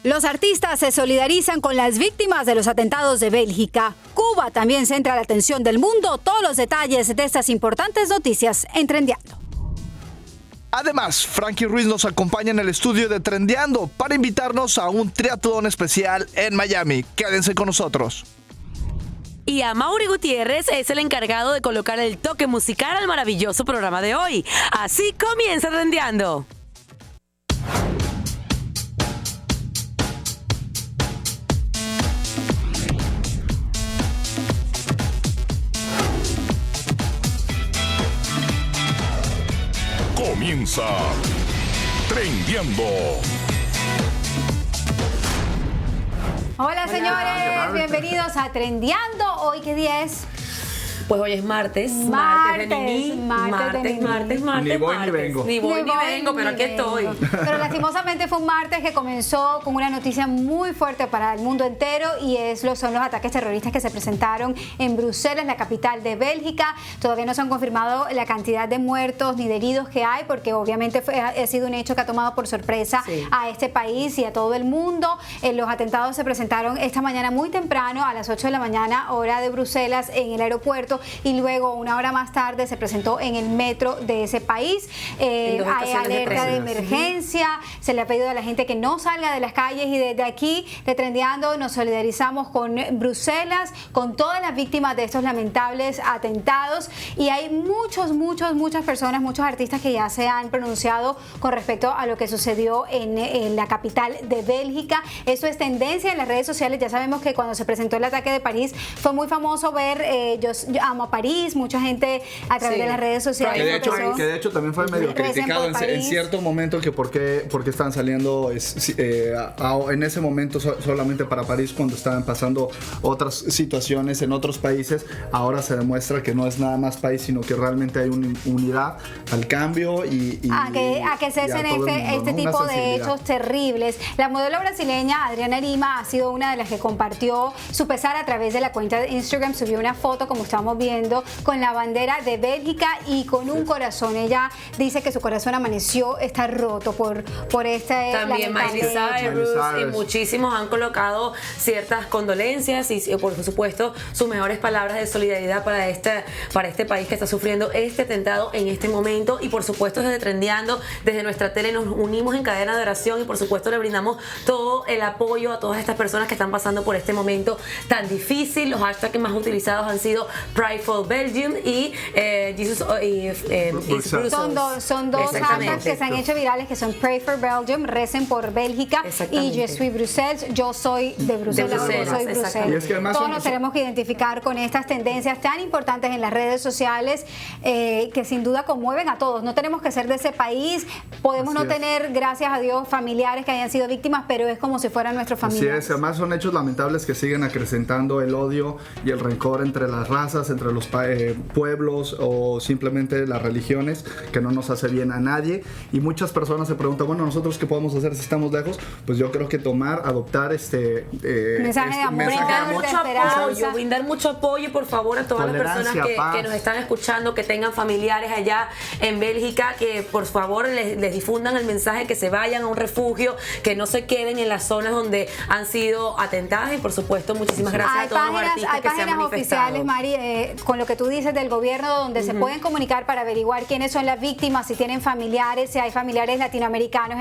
Los artistas se solidarizan con las víctimas de los atentados de Bélgica. Cuba también centra la atención del mundo. Todos los detalles de estas importantes noticias en Trendeando. Además, Frankie Ruiz nos acompaña en el estudio de Trendeando para invitarnos a un triatlón especial en Miami. Quédense con nosotros. Y Amaury Gutiérrez es el encargado de colocar el toque musical al maravilloso programa de hoy. Así comienza Trendeando. Comienza Trendeando. Hola señores, bienvenidos a Trendeando. ¿Hoy qué día es? Pues hoy es martes de Nini. Martes. Ni voy ni vengo. Ni voy ni vengo, pero aquí estoy. Pero lastimosamente fue un martes que comenzó con una noticia muy fuerte para el mundo entero y son los ataques terroristas que se presentaron en Bruselas, la capital de Bélgica. Todavía no se han confirmado la cantidad de muertos ni de heridos que hay, porque obviamente ha sido un hecho que ha tomado por sorpresa a este país y a todo el mundo. Los atentados se presentaron esta mañana muy temprano, a las 8 de la mañana, hora de Bruselas, en el aeropuerto, y luego una hora más tarde se presentó en el metro de ese país. Hay alerta de emergencia, se le ha pedido a la gente que no salga de las calles, y desde aquí, de Trendeando, nos solidarizamos con Bruselas, con todas las víctimas de estos lamentables atentados, y hay muchas personas, muchos artistas que ya se han pronunciado con respecto a lo que sucedió en la capital de Bélgica. Eso es tendencia en las redes sociales. Ya sabemos que cuando se presentó el ataque de París fue muy famoso ver yo amo a París, mucha gente a través de las redes sociales. Que de hecho también fue medio criticado en cierto momento, que por qué están saliendo en ese momento solamente para París, cuando estaban pasando otras situaciones en otros países. Ahora se demuestra que no es nada más país, sino que realmente hay una unidad al cambio a que cesen este tipo de hechos terribles. La modelo brasileña Adriana Lima ha sido una de las que compartió su pesar a través de la cuenta de Instagram. Subió una foto, como estamos viendo, con la bandera de Bélgica y con un corazón. Ella dice que su corazón está roto por este. También Miley Cyrus y muchísimos han colocado ciertas condolencias y por supuesto sus mejores palabras de solidaridad para este país que está sufriendo este atentado en este momento. Y por supuesto, desde Trendeando, desde nuestra tele, nos unimos en cadena de oración y por supuesto le brindamos todo el apoyo a todas estas personas que están pasando por este momento tan difícil. Los hashtags más utilizados han sido Pray for Belgium y Jesus son dos hashtags que se han hecho virales, que son Pray for Belgium, recen por Bélgica, y Je suis Bruxelles, yo soy de Bruselas, yo soy Bruselas. Y es que además todos nos tenemos que identificar con estas tendencias tan importantes en las redes sociales, que sin duda conmueven a todos. No tenemos que ser de ese país, podemos no tener, gracias a Dios, familiares que hayan sido víctimas, pero es como si fueran nuestros familiares. Así es, además son hechos lamentables que siguen acrecentando el odio y el rencor entre las razas, entre los pueblos o simplemente las religiones, que no nos hace bien a nadie. Y muchas personas se preguntan, bueno, ¿nosotros qué podemos hacer si estamos lejos? Pues yo creo que adoptar mensaje de amor, brindar mucho apoyo, por favor, a todas las personas que nos están escuchando, que tengan familiares allá en Bélgica, que por favor les difundan el mensaje, que se vayan a un refugio, que no se queden en las zonas donde han sido atentadas. Y por supuesto, muchísimas gracias a todos los artistas que se han manifestado. Oficiales, Mari, con lo que tú dices del gobierno, donde se pueden comunicar para averiguar quiénes son las víctimas, si tienen familiares, si hay familiares latinoamericanos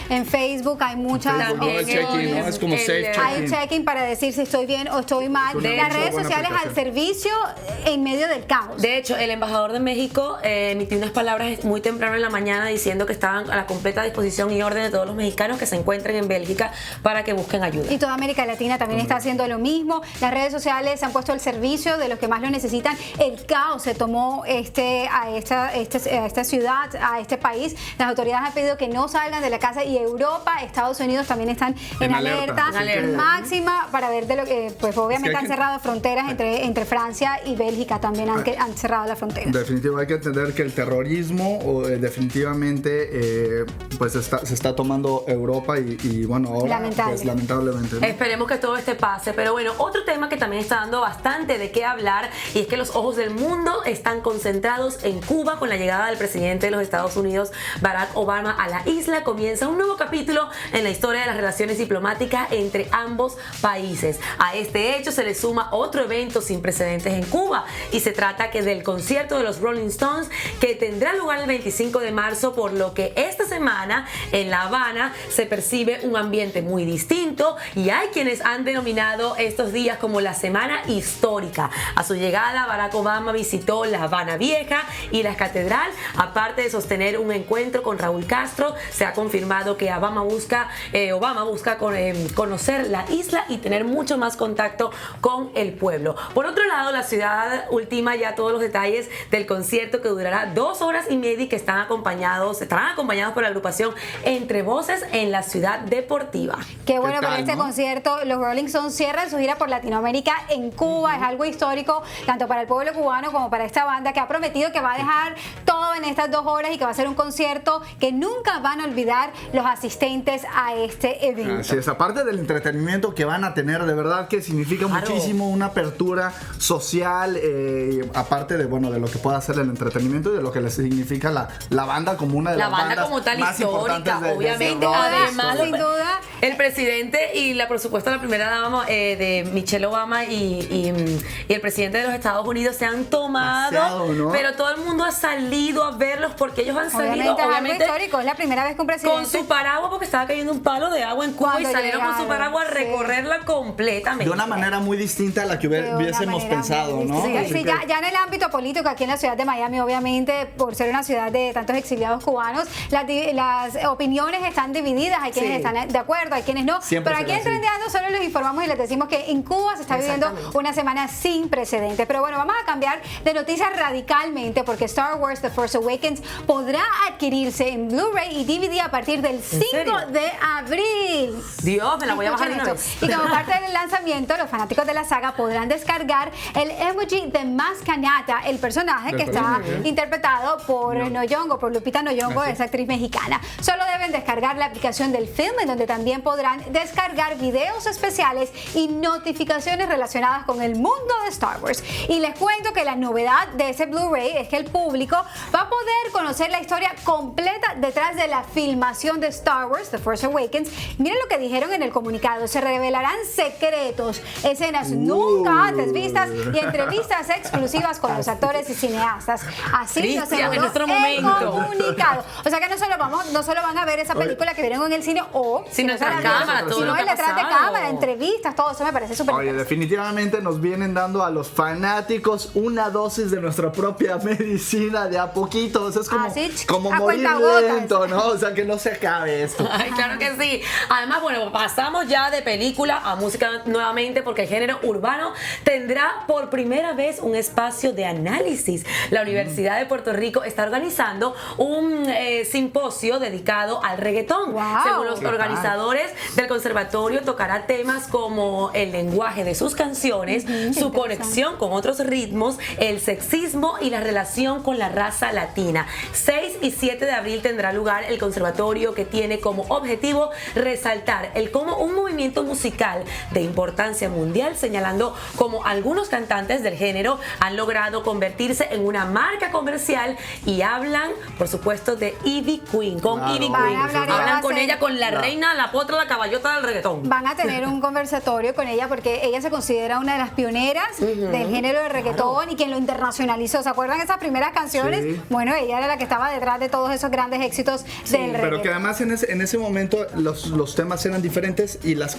en Facebook hay muchas es como safe check-in. Hay check-in para decir si estoy bien o estoy mal. Las redes sociales al servicio en medio del caos. De hecho, el embajador de México emitió unas palabras muy temprano en la mañana diciendo que estaban a la completa disposición y orden de todos los mexicanos que se encuentren en Bélgica para que busquen ayuda. Y toda América Latina también está haciendo lo mismo. Las redes sociales se han puesto al servicio de los que más lo necesitan. El caos se tomó a esta ciudad, a este país. Las autoridades han pedido que no salgan de la casa, y Europa, Estados Unidos también están en alerta máxima para ver de lo que, pues obviamente han cerrado fronteras entre Francia y Bélgica, también han cerrado la frontera. Definitivo, hay que entender que el terrorismo definitivamente pues se está tomando Europa y bueno, ahora lamentablemente, ¿no? Esperemos que todo este pase. Pero bueno, otro tema que también está dando bastante de qué hablar y es que los ojos del mundo están concentrados en Cuba con la llegada del presidente de los Estados Unidos, Barack Obama, a la isla. Comienza un nuevo capítulo en la historia de las relaciones diplomáticas entre ambos países. A este hecho se le suma otro evento sin precedentes en Cuba y se trata del concierto de los Rolling Stones, que tendrá lugar el 25 de marzo, por lo que esta semana en La Habana se percibe un ambiente muy distinto y hay quienes han denominado estos días como la semana histórica. A su llegada, Barack Obama visitó La Habana Vieja y la catedral. Aparte de sostener un encuentro con Raúl Castro, se ha confirmado que Obama busca conocer la isla y tener mucho más contacto con el pueblo. Por otro lado, la ciudad ultima ya todos los detalles del concierto, que durará 2 horas y media y que estarán acompañados por la agrupación Entre Voces en la ciudad deportiva. Qué bueno, pero este concierto, los Rolling Stones cierran su gira por Latinoamérica en Cuba. Es algo histórico tanto para el pueblo cubano como para esta banda, que ha prometido que va a dejar todo en estas 2 horas y que va a ser un concierto que nunca van a olvidar los asistentes a este evento. Así es, aparte del entretenimiento que van a tener, de verdad que significa muchísimo una apertura social, aparte de lo que pueda hacer el entretenimiento y de lo que le significa la banda como una de las bandas como tal más histórica, obviamente. Además, sin duda, el presidente y por supuesto la primera dama de Michelle Obama y el presidente de los Estados Unidos se han tomado, pero todo el mundo ha salido a verlos porque ellos han salido, obviamente, histórico. Es la primera vez que un presidente con su paraguas, porque estaba cayendo un palo de agua en Cuba y salieron con su paraguas a recorrerla completamente. De una manera muy distinta a la que hubiésemos pensado, ¿no? Sí, ya en el ámbito político, aquí en la ciudad de Miami, obviamente, por ser una ciudad de tantos exiliados cubanos, las opiniones están divididas. Hay quienes están de acuerdo, hay quienes no. Pero aquí en Trendeando solo les informamos y les decimos que en Cuba se está viviendo una semana sin precedentes. Pero bueno, vamos a cambiar de noticias radicalmente, porque Star Wars The Force Awakens podrá adquirirse en Blu-ray y DVD a partir del 5 de abril. Dios, me la voy a bajar de una vez. Y como parte del lanzamiento, los fanáticos de la saga podrán descargar el emoji de Maz Kanata, el personaje que está interpretado por Lupita Nyong'o, esa actriz mexicana. Solo deben descargar la aplicación del film, en donde también podrán descargar videos especiales y notificaciones relacionadas con el mundo de Star Wars. Y les cuento que la novedad de ese Blu-ray es que el público va a poder conocer la historia completa detrás de la filmación de Star Wars The Force Awakens. Miren lo que dijeron en el comunicado: se revelarán secretos, escenas nunca antes vistas y entrevistas exclusivas con los actores y cineastas. Así lo aseguró el comunicado. O sea que no solo van a ver esa película que vieron en el cine, sino el detrás de cámara, entrevistas, todo eso me parece súper interesante. Definitivamente nos vienen dando a los fanáticos una dosis de nuestra propia medicina de a poquitos. Es como morir lento, ¿no? O sea, que no se acabe esto. Ay, claro que sí. Además, pasamos ya de película a música nuevamente, porque el género urbano tendrá por primera vez un espacio de análisis. La Universidad de Puerto Rico está organizando un simposio dedicado al reggaetón. Según los organizadores del conservatorio, tocará temas como el lenguaje de sus canciones, su conexión con otros ritmos, el sexismo y la relación con la raza latina. 6 y 7 de abril tendrá lugar el conservatorio, que tiene como objetivo resaltar cómo un movimiento musical de importancia mundial, señalando cómo algunos cantantes del género han logrado convertirse en una marca comercial, y hablan, por supuesto, de Ivy Queen. Hablan con ella, con la reina, la potra, la caballota del reggaetón. Van a tener un conversatorio con ella, porque ella se considera una de las pioneras del género de reggaetón y quien lo internacionalizó. ¿Se acuerdan esas primeras canciones? Sí. Bueno, ella era la que estaba detrás de todos esos grandes éxitos del reggaetón. Pero que además en ese momento los temas eran diferentes y las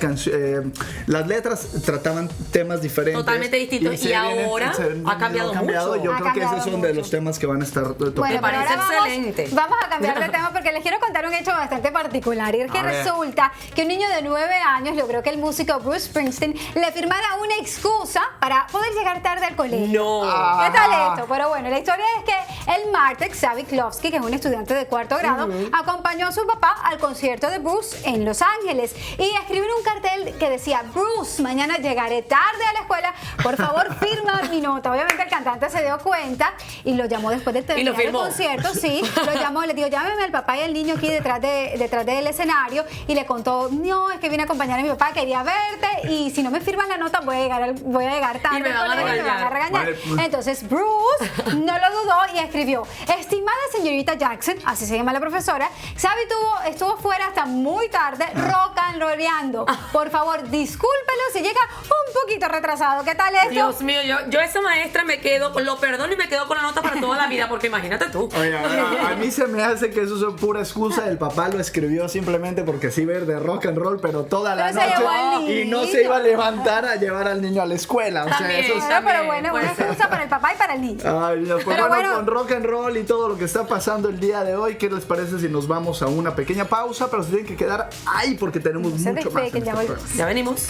letras trataban temas diferentes. Totalmente distintos. Y ahora ha cambiado mucho. Yo creo que esos son de los temas que van a estar tocando. Me parece excelente. Vamos a cambiar de tema, porque les quiero contar un hecho bastante particular. Y es que resulta que un niño de 9 años logró que el músico Bruce Springsteen le firmara una excusa para poder llegar tarde al colegio. No. ¿Qué tal esto? Pero bueno, la historia es que El martes, Xavi Klowski, que es un estudiante de 4º grado, acompañó a su papá al concierto de Bruce en Los Ángeles y escribió en un cartel que decía: Bruce, mañana llegaré tarde a la escuela, por favor firma mi nota. Obviamente el cantante se dio cuenta y lo llamó después de terminar el concierto, sí, lo llamó, le dijo: llámeme al papá y al niño aquí detrás del escenario, y le contó: no, es que vine a acompañar a mi papá, quería verte y si no me firman la nota voy a llegar tarde y me van a regañar. Vale. Entonces Bruce no lo dudó y escribió: estimada señorita Jackson, así se llama la profesora, Xavi estuvo fuera hasta muy tarde rock and rolleando. Por favor, discúlpelo si llega un poquito retrasado. ¿Qué tal esto? Dios mío, yo esa maestra lo perdono y me quedo con la nota para toda la vida, porque imagínate tú. Oye, a mí se me hace que eso es pura excusa. El papá lo escribió simplemente porque sí ver de rock and roll, pero toda la noche y no se iba a levantar a llevar al niño a la escuela. O sea, también, eso es... Pero bueno, una excusa para el papá y para el niño. Ay, Dios, pues bueno, con rock and roll y todo lo que está pasando el día de hoy, ¿qué les parece si nos vamos a una pequeña pausa? Pero se tienen que quedar ahí porque tenemos mucho más en este programa. Ya venimos.